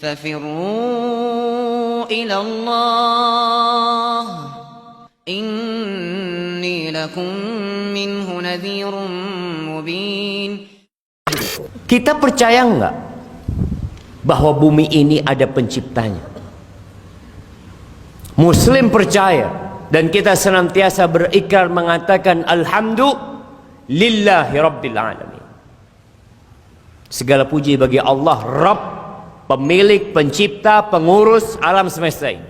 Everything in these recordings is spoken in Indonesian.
ففروا إلى الله إني لكم منه نذير مبين. Kita percaya enggak bahwa bumi ini ada penciptanya? Muslim percaya, dan kita senantiasa berikrar mengatakan alhamdulillahi rabbil alamin. Segala puji bagi Allah, Rabb, pemilik, pencipta, pengurus alam semesta ini.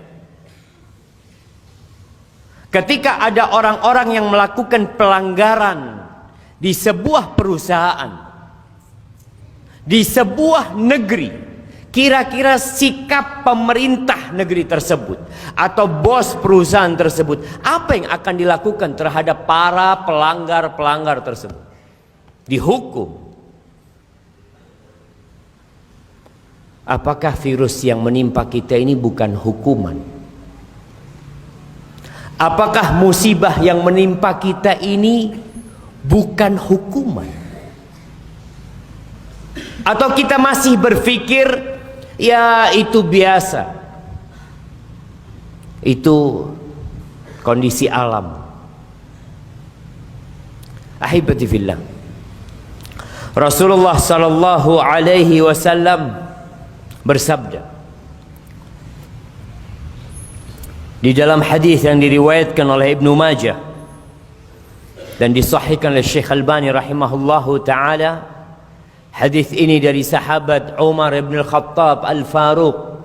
Ketika ada orang-orang yang melakukan pelanggaran di sebuah perusahaan, di sebuah negeri, kira-kira sikap pemerintah negeri tersebut atau bos perusahaan tersebut, apa yang akan dilakukan terhadap para pelanggar-pelanggar tersebut? Dihukum. Apakah virus yang menimpa kita ini bukan hukuman? Apakah musibah yang menimpa kita ini bukan hukuman? Atau kita masih berpikir, ya itu biasa, itu kondisi alam? Ahibati fillah, Rasulullah sallallahu alaihi wasallam bersabda di dalam hadis yang diriwayatkan oleh Ibnu Majah dan disahihkan oleh Syekh Albani rahimahullahu taala. Hadis ini dari sahabat Umar bin Al-Khattab Al-Faruq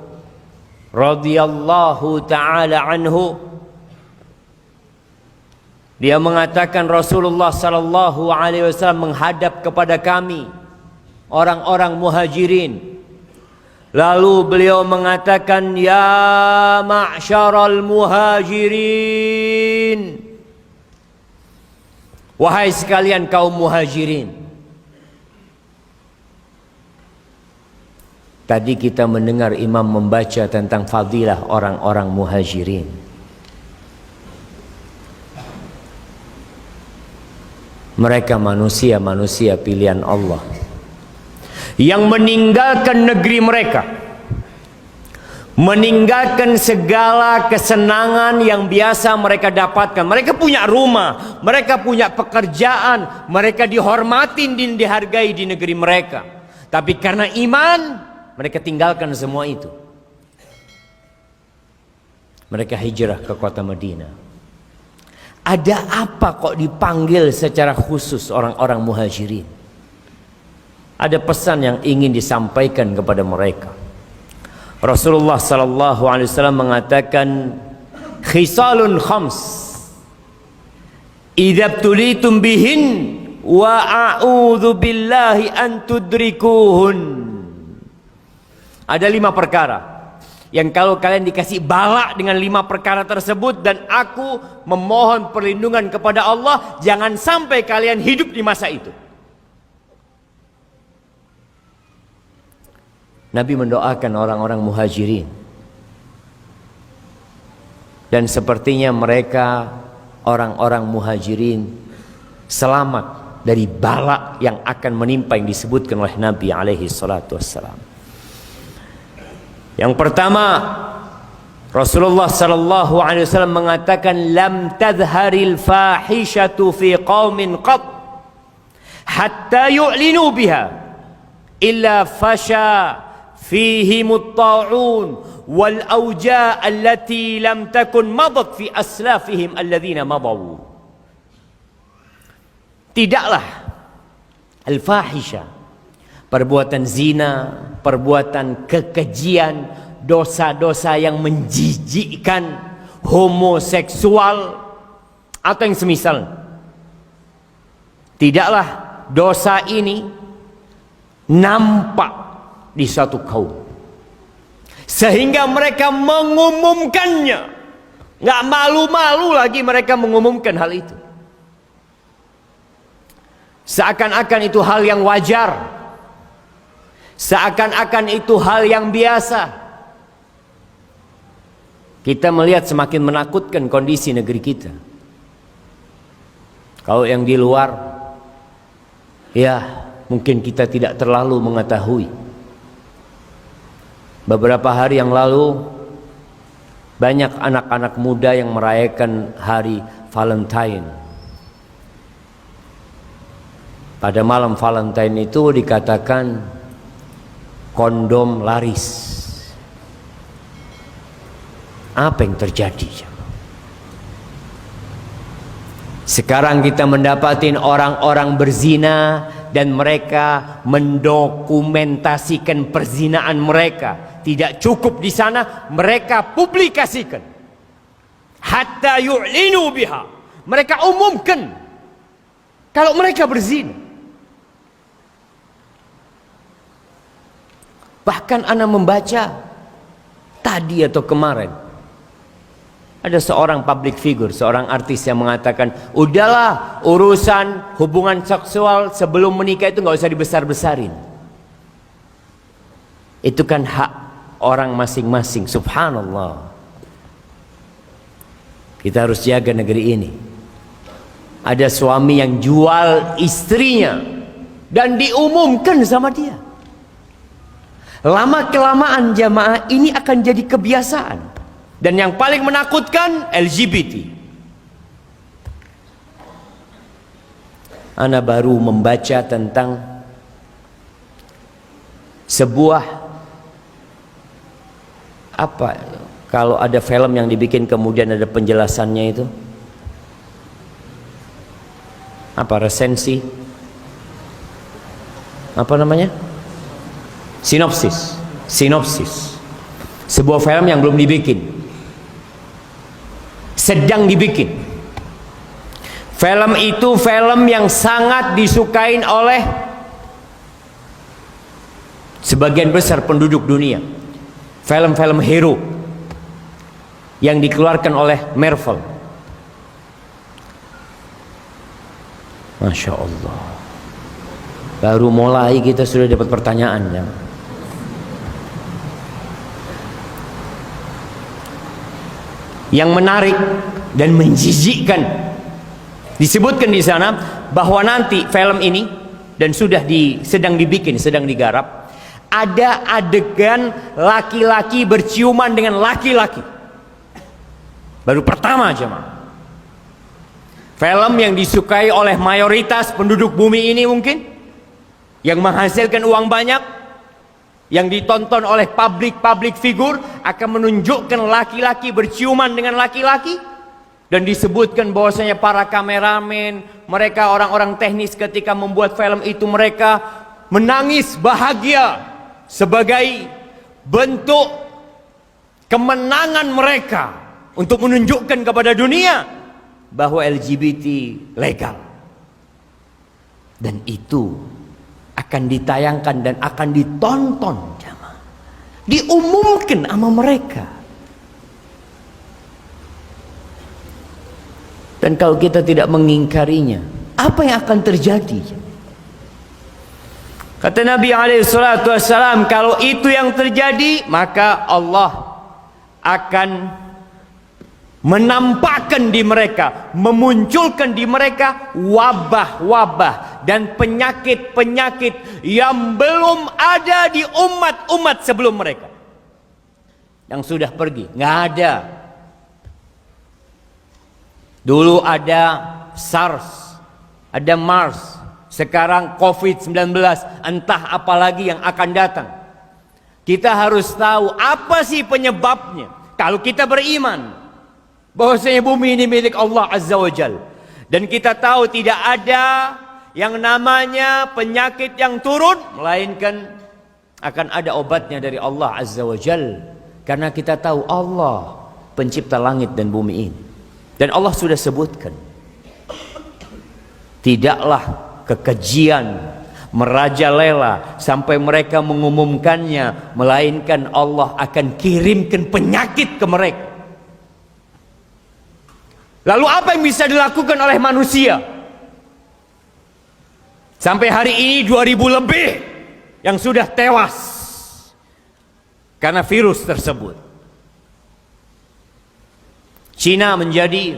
radhiyallahu taala anhu. Dia mengatakan Rasulullah sallallahu alaihi wasallam menghadap kepada kami orang-orang Muhajirin. Lalu beliau mengatakan, ya ma'syaral muhajirin, wahai sekalian kaum muhajirin. Tadi kita mendengar imam membaca tentang fadilah orang-orang muhajirin. Mereka manusia-manusia pilihan Allah yang meninggalkan negeri mereka, meninggalkan segala kesenangan yang biasa mereka dapatkan. Mereka punya rumah, mereka punya pekerjaan, mereka dihormatin dan dihargai di negeri mereka. Tapi karena iman, mereka tinggalkan semua itu. Mereka hijrah ke kota Madinah. Ada apa kok dipanggil secara khusus orang-orang muhajirin? Ada pesan yang ingin disampaikan kepada mereka. Rasulullah sallallahu alaihi wasallam mengatakan, khisalun khams idza tulitum bihin wa a'udzu billahi an tudrikuhun. Ada 5 perkara yang kalau kalian dikasih bala dengan 5 perkara tersebut, dan aku memohon perlindungan kepada Allah jangan sampai kalian hidup di masa itu. Nabi mendoakan orang-orang muhajirin, dan sepertinya mereka orang-orang muhajirin selamat dari bala yang akan menimpa yang disebutkan oleh Nabi alaihi salatu wassalam. Yang pertama, Rasulullah sallallahu alaihi wasallam mengatakan, lam tadhharil fahishatu fi qaumin qat hatta yu'linu biha illa fasha fihimut ta'un wal auja allati lam takun madat fi aslafihim alladzina madaw. Tidaklah al-fahisha, perbuatan zina, perbuatan kekejian, dosa-dosa yang menjijikkan, homoseksual atau yang semisal. Tidaklah dosa ini nampak di satu kaum sehingga mereka mengumumkannya. Nggak malu-malu lagi mereka mengumumkan hal itu, seakan-akan itu hal yang wajar, seakan-akan itu hal yang biasa. Kita melihat semakin menakutkan kondisi negeri kita. Kalau yang di luar, ya mungkin kita tidak terlalu mengetahui. Beberapa hari yang lalu banyak anak-anak muda yang merayakan hari Valentine. Pada malam Valentine itu dikatakan kondom laris. Apa yang terjadi? Sekarang kita mendapatin orang-orang berzina dan mereka mendokumentasikan perzinaan mereka. Tidak cukup di sana, mereka publikasikan. Hatta yu'linu biha. Mereka umumkan kalau mereka berzina. Bahkan ana membaca tadi atau kemarin ada seorang public figure, seorang artis yang mengatakan, udahlah urusan hubungan seksual sebelum menikah itu nggak usah dibesar-besarin. Itu kan hak orang masing-masing. Subhanallah. Kita harus jaga negeri ini. Ada suami yang jual istrinya dan diumumkan sama dia. Lama-kelamaan jamaah ini akan jadi kebiasaan. Dan yang paling menakutkan LGBT. Ana baru membaca tentang sebuah apa, kalau ada film yang dibikin kemudian ada penjelasannya itu apa, resensi apa namanya, sinopsis sebuah film yang belum dibikin, sedang dibikin. Film itu film yang sangat disukain oleh sebagian besar penduduk dunia. Film-film hero yang dikeluarkan oleh Marvel. Masya Allah. Baru mulai kita sudah dapat pertanyaan ya. Yang menarik dan menjijikkan, disebutkan di sana bahwa nanti film ini, dan sedang dibikin, sedang digarap, ada adegan laki-laki berciuman dengan laki-laki. Baru pertama jemaah. Film yang disukai oleh mayoritas penduduk bumi ini mungkin, yang menghasilkan uang banyak, yang ditonton oleh public figure, akan menunjukkan laki-laki berciuman dengan laki-laki. Dan disebutkan bahwasanya para kameramen, mereka orang-orang teknis ketika membuat film itu, mereka menangis bahagia sebagai bentuk kemenangan mereka untuk menunjukkan kepada dunia bahwa LGBT legal. Dan itu akan ditayangkan dan akan ditonton, jamaah. Diumumkan sama mereka. Dan kalau kita tidak mengingkarinya, apa yang akan terjadi? Kata Nabi SAW, kalau itu yang terjadi, maka Allah akan menampakkan di mereka, memunculkan di mereka wabah-wabah dan penyakit-penyakit yang belum ada di umat-umat sebelum mereka, yang sudah pergi. Nggak ada. Dulu ada SARS, ada MERS, sekarang COVID-19, entah apa lagi yang akan datang. Kita harus tahu apa sih penyebabnya. Kalau kita beriman bahwasanya bumi ini milik Allah Azza wa Jal, dan kita tahu tidak ada yang namanya penyakit yang turun, melainkan akan ada obatnya dari Allah Azza wa Jal. Karena kita tahu Allah pencipta langit dan bumi ini. Dan Allah sudah sebutkan, tidaklah kekejian merajalela sampai mereka mengumumkannya, melainkan Allah akan kirimkan penyakit ke mereka. Lalu apa yang bisa dilakukan oleh manusia? Sampai hari ini 2000 lebih yang sudah tewas karena virus tersebut. Cina menjadi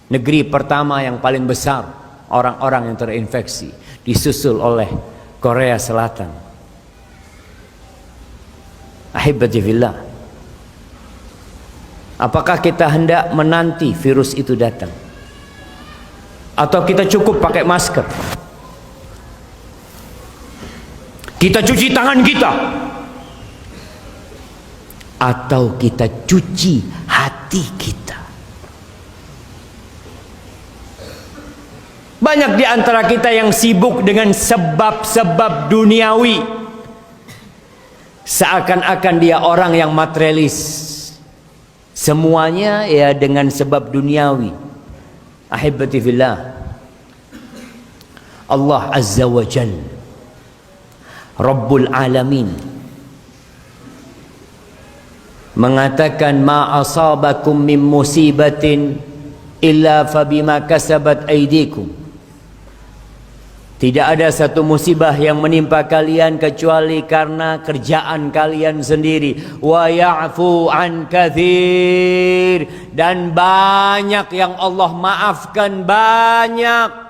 negeri pertama yang paling besar orang-orang yang terinfeksi, disusul oleh Korea Selatan, Ahibati fillah, apakah kita hendak menanti virus itu datang, atau kita cukup pakai masker, kita cuci tangan kita, atau kita cuci hati kita? Banyak di antara kita yang sibuk dengan sebab-sebab duniawi, seakan-akan dia orang yang materialis, semuanya ya dengan sebab duniawi. Ahibati fillah, Allah Azza wa Jal, Rabbul Alamin, mengatakan ma asabakum min musibatin illa fabima kasabat aydikum. Tidak ada satu musibah yang menimpa kalian kecuali karena kerjaan kalian sendiri. Wa ya'fu an katsir, dan banyak yang Allah maafkan, banyak.